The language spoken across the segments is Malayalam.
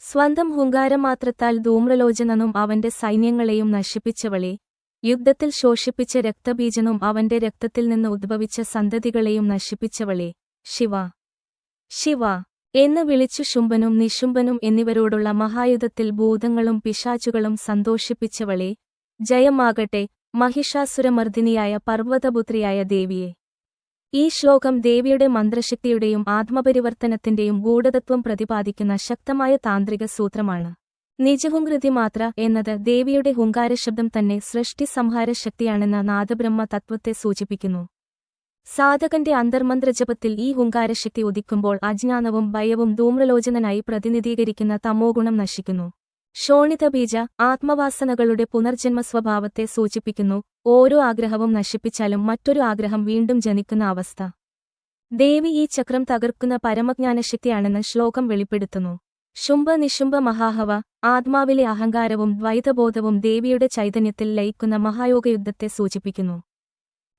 സ്വന്തം ഹുങ്കാരമാത്രത്താൽ ധൂമ്രലോചനനും അവന്റെ സൈന്യങ്ങളെയും നശിപ്പിച്ചവളെ, യുദ്ധത്തിൽ ശോഷിപ്പിച്ച രക്തബീജനും അവന്റെ രക്തത്തിൽ നിന്ന് ഉദ്ഭവിച്ച സന്തതികളെയും നശിപ്പിച്ചവളെ, ശിവ ശിവ എന്ന് വിളിച്ചു ശുംഭനും നിശുംഭനും എന്നിവരോടുള്ള മഹായുദ്ധത്തിൽ ഭൂതങ്ങളും പിശാചുകളും സന്തോഷിപ്പിച്ചവളെ, ജയമാകട്ടെ മഹിഷാസുരമർദിനിയായ പർവ്വതപുത്രിയായ ദേവിയെ. ഈ ശ്ലോകം ദേവിയുടെ മന്ത്രശക്തിയുടെയും ആത്മപരിവർത്തനത്തിന്റെയും ഗൂഢതത്വം പ്രതിപാദിക്കുന്ന ശക്തമായ താന്ത്രിക സൂത്രമാണ്. നിജഹുങ്കൃതിമാത്ര എന്നത് ദേവിയുടെ ഹുങ്കാരശബ്ദം തന്നെ സൃഷ്ടി സംഹാര ശക്തിയാണെന്ന നാദബ്രഹ്മ തത്വത്തെ സൂചിപ്പിക്കുന്നു. സാധകന്റെ അന്തർമന്ത്രജപത്തിൽ ഈ ഹുങ്കാരശക്തി ഉദിക്കുമ്പോൾ അജ്ഞാനവും ഭയവും ധൂമ്രലോചനനായി പ്രതിനിധീകരിക്കുന്ന തമോഗുണം നശിക്കുന്നു. ശോണിതബീജ ആത്മവാസനകളുടെ പുനർജന്മ സ്വഭാവത്തെ സൂചിപ്പിക്കുന്നു. ഓരോ ആഗ്രഹവും നശിപ്പിച്ചാലും മറ്റൊരു ആഗ്രഹം വീണ്ടും ജനിക്കുന്ന അവസ്ഥ. ദേവി ഈ ചക്രം തകർക്കുന്ന പരമജ്ഞാനശക്തിയാണെന്ന് ശ്ലോകം വെളിപ്പെടുത്തുന്നു. ശുംഭ നിശുംഭ മഹാഹവ ആത്മാവിലെ അഹങ്കാരവും ദ്വൈതബോധവും ദേവിയുടെ ചൈതന്യത്തിൽ ലയിക്കുന്ന മഹായോഗയുദ്ധത്തെ സൂചിപ്പിക്കുന്നു.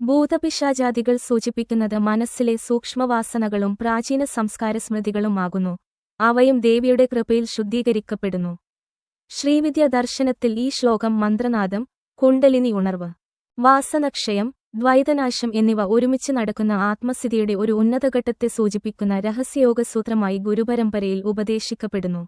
ഭൂതപിശാചാദികൾ സൂചിപ്പിക്കുന്നത് മനസ്സിലെ സൂക്ഷ്മവാസനകളും പ്രാചീന സംസ്കാര സ്മൃതികളുമാകുന്നു. അവയും ദേവിയുടെ കൃപയിൽ ശുദ്ധീകരിക്കപ്പെടുന്നു. ശ്രീവിദ്യ ദർശനത്തിൽ ഈ ശ്ലോകം മന്ത്രനാദം, കുണ്ടലിനി ഉണർവ്, വാസനക്ഷയം, ദ്വൈതനാശം എന്നിവ ഒരുമിച്ച് നടക്കുന്ന ആത്മസ്ഥിതിയുടെ ഒരു ഉന്നതഘട്ടത്തെ സൂചിപ്പിക്കുന്ന രഹസ്യയോഗസൂത്രമായി ഗുരുപരമ്പരയിൽ ഉപദേശിക്കപ്പെടുന്നു.